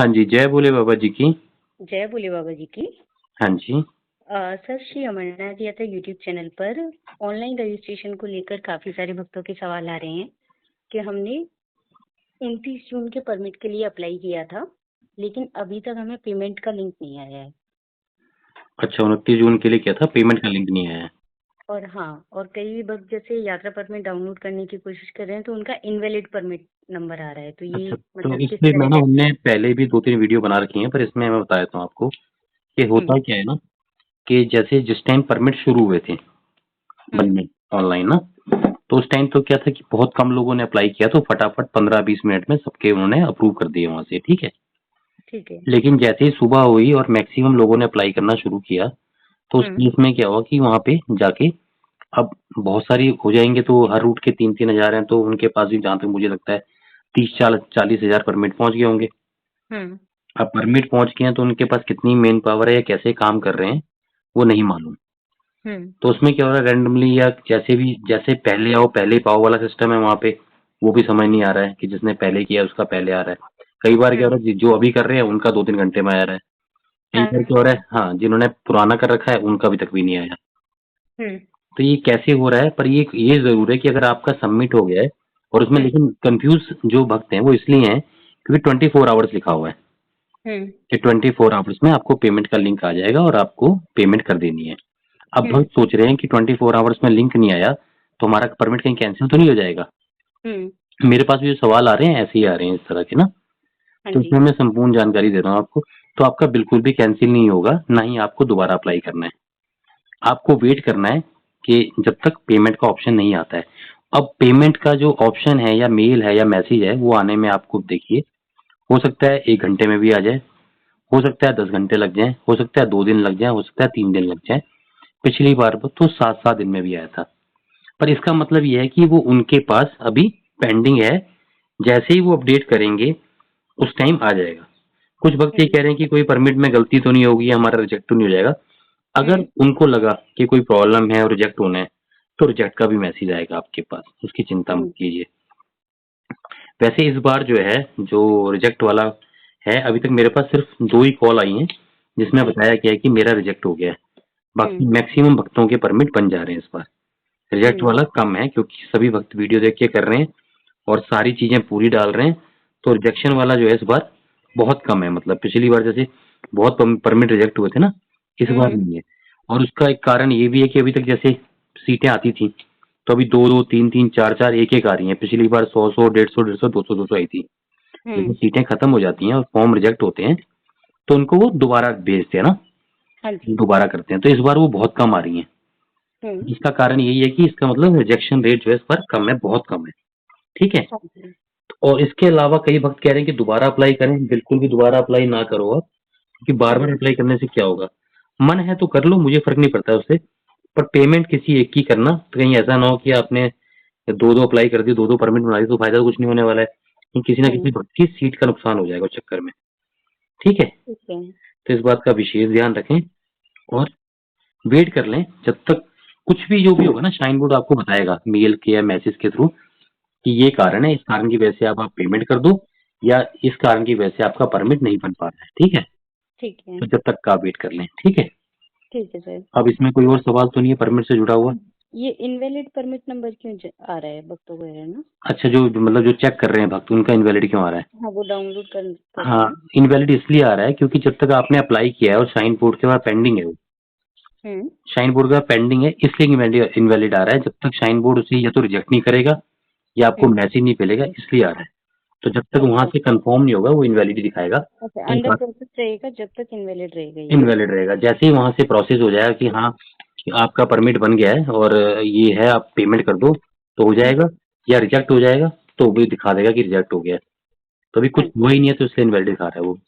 हाँ जी, जय भोले बाबा जी की। जय भोले बाबा जी की। हाँ जी। सर, श्री अमरनाथ यात्रा यूट्यूब चैनल पर ऑनलाइन रजिस्ट्रेशन को लेकर काफी सारे भक्तों के सवाल आ रहे हैं कि हमने 29 जून के परमिट के लिए अप्लाई किया था, लेकिन अभी तक हमें पेमेंट का लिंक नहीं आया है। अच्छा, 29 जून के लिए क्या था, पेमेंट का लिंक नहीं आया है। और हाँ, और कई भक्त जैसे यात्रा परमिट डाउनलोड करने की कोशिश कर रहे हैं तो उनका इनवैलिड परमिट नंबर आ रहा है, तो ये अच्छा, तो मतलब किस इसमें तरह मैं ना है? हमने पहले भी 2-3 वीडियो बना रखी हैं, पर इसमें मैं बता देता हूँ आपको कि हम्म। होता क्या है ना, कि जैसे जिस टाइम परमिट शुरू हुए थे हम्म। बनने ऑनलाइन ना, तो उस टाइम तो क्या था कि बहुत कम लोगों ने अप्लाई किया, तो फटाफट 15-20 मिनट में सबके उन्होंने अप्रूव कर दिए वहाँ से, ठीक है। ठीक है। लेकिन जैसे ही सुबह हुई और मैक्सिमम लोगों ने अप्लाई करना शुरू किया, तो उस हम्म। केस में क्या हुआ कि वहाँ पे जाके अब बहुत सारी हो जाएंगे, तो हर रूट के 3-3 हजार हैं, तो उनके पास भी जहाँ तक मुझे लगता है 30-40 हजार परमिट पहुंच गए होंगे। हम्म। अब परमिट पहुंच गए हैं तो उनके पास कितनी मेन पावर है या कैसे काम कर रहे हैं वो नहीं मालूम। हम्म। तो उसमें क्या हो रहा है, रैंडमली या जैसे भी, जैसे पहले आओ पहले पाओ वाला सिस्टम है वहाँ पे, वो भी समझ नहीं आ रहा है कि जिसने पहले किया उसका पहले आ रहा है। कई बार क्या हो हम्म। रहा है, जो अभी कर रहे हैं उनका 2-3 घंटे में आ रहा है। कई बार क्या हो रहा हाँ। है, हाँ, जिन्होंने पुराना कर रखा है उनका अभी तक भी नहीं आया। हम्म। तो ये कैसे हो रहा है, पर ये जरूर है कि अगर आपका सबमिट हो गया है, और उसमें हम्म। लेकिन कंफ्यूज जो भक्त हैं वो इसलिए हैं क्योंकि 24 आवर्स लिखा हुआ है हम्म। कि 24 आवर्स में आपको पेमेंट का लिंक आ जाएगा और आपको पेमेंट कर देनी है। अब हम्म। भक्त सोच रहे हैं कि 24 आवर्स में लिंक नहीं आया तो हमारा परमिट कहीं कैंसिल तो नहीं हो जाएगा। हम्म। मेरे पास भी जो सवाल आ रहे हैं ऐसे ही आ रहे हैं इस तरह के ना, हाँ तो जी। इसमें मैं संपूर्ण जानकारी दे रहा हूँ आपको। तो आपका बिल्कुल भी कैंसिल नहीं होगा, ना ही आपको दोबारा अप्लाई करना है। आपको वेट करना है कि जब तक पेमेंट का ऑप्शन नहीं आता है। अब पेमेंट का जो ऑप्शन है या मेल है या मैसेज है वो आने में आपको देखिए, हो सकता है 1 घंटे में भी आ जाए, हो सकता है 10 घंटे लग जाए, हो सकता है 2 दिन लग जाए, हो सकता है 3 दिन लग जाए। पिछली बार तो 7-7 दिन में भी आया था। पर इसका मतलब ये है कि वो उनके पास अभी पेंडिंग है, जैसे ही वो अपडेट करेंगे उस टाइम आ जाएगा। कुछ भक्त ये हम्म। कह रहे हैं कि कोई परमिट में गलती तो नहीं होगी, हमारा रिजेक्ट तो नहीं हो जाएगा। अगर हम्म। उनको लगा कि कोई प्रॉब्लम है और रिजेक्ट होना है तो रिजेक्ट का भी मैसेज आएगा आपके पास, उसकी चिंता मत हम्म। कीजिए। वैसे इस बार जो है, जो रिजेक्ट वाला है, अभी तक मेरे पास सिर्फ 2 ही कॉल आई हैं जिसमें हाँ बताया जी। गया है कि मेरा रिजेक्ट हो गया है। बाकी हम्म। मैक्सिमम भक्तों के परमिट बन जा रहे हैं इस बार। रिजेक्ट हम्म। वाला कम है क्योंकि सभी भक्त वीडियो देख के कर रहे हैं और सारी चीजें पूरी डाल रहे हैं। तो रिजेक्शन वाला जो है इस बार बहुत कम है, मतलब पिछली बार जैसे बहुत परमिट रिजेक्ट हुए थे ना, इस बार हम्म। नहीं है। और उसका एक कारण ये भी है कि अभी तक जैसे सीटें आती थी तो अभी 2-2, 3-3, 4-4, एक-एक आ रही हैं। पिछली बार 100-100, 150, 150, 200-200 आई थी। जैसे हम्म। सीटें खत्म हो जाती हैं और फॉर्म रिजेक्ट होते हैं तो उनको वो दोबारा भेजते हैं ना, हाँ जी। दोबारा करते हैं, तो इस बार वो बहुत कम आ रही हैं। हम्म। इसका कारण यही है कि इसका मतलब रिजेक्शन रेट जो है इस पर कम है, बहुत कम है, ठीक है। हाँ जी। और इसके अलावा कई भक्त कह रहे हैं कि दोबारा अप्लाई करें, बिल्कुल भी दोबारा अप्लाई ना करो आप, क्योंकि बार बार हम्म। अप्लाई करने से क्या होगा। मन है तो कर लो, मुझे फर्क नहीं पड़ता उससे, पर पेमेंट किसी एक की करना, तो कहीं ऐसा ना हो कि आपने दो दो अप्लाई कर दी, दो दो परमिट बना दी, तो फायदा तो कुछ नहीं होने वाला है, क्योंकि किसी ना किसी हम्म। भक्त की सीट का नुकसान हो जाएगा उस चक्कर में, ठीक है। ठीक है। तो इस बात का विशेष ध्यान रखें और वेट कर लें जब तक। कुछ भी जो भी होगा ना, शाइन बोर्ड आपको बताएगा मेल के या मैसेज के थ्रू कि ये कारण है, इस कारण की वजह से आप पेमेंट कर दो, या इस कारण की वजह से आपका परमिट नहीं बन पा रहा है, ठीक है। ठीक है। तो जब तक का वेट कर लें, ठीक है। ठीक है सर। अब इसमें कोई और सवाल तो नहीं है परमिट से जुड़ा हुआ? ये इनवैलिड परमिट नंबर क्यों आ रहा है भक्तों को, है ना? अच्छा, जो मतलब जो चेक कर रहे हैं भक्त उनका इनवैलिड क्यों आ रहा है? हाँ, वो डाउनलोड कर रहे हाँ, हैं। इनवैलिड इसलिए आ रहा है क्योंकि जब तक आपने अप्लाई किया है और साइन बोर्ड के बाद पेंडिंग है वो, हम्म। शाइन बोर्ड का पेंडिंग है, इसलिए इनवैलिड आ रहा है। जब तक शाइन बोर्ड उसे या तो रिजेक्ट नहीं करेगा या आपको हम्म। मैसेज नहीं मिलेगा, इसलिए आ रहा है। तो जब तक वहां अच्छा। से कंफर्म नहीं होगा वो इनवैलिड दिखाएगा। अच्छा, कई अंडर बार प्रोसेस रहेगा जब तक इनवैलिड रहेगा ये। इनवैलिड रहेगा, जैसे ही वहां से प्रोसेस हो जाएगा कि हाँ आपका परमिट बन गया है और ये है, आप पेमेंट कर दो, तो हो हम्म। जाएगा। या रिजेक्ट हो जाएगा तो भी दिखा देगा कि रिजेक्ट हो गया है। तो अभी हाँ कुछ जी। हुआ ही नहीं है तो इसलिए इनवैलिड दिखा रहा है वो।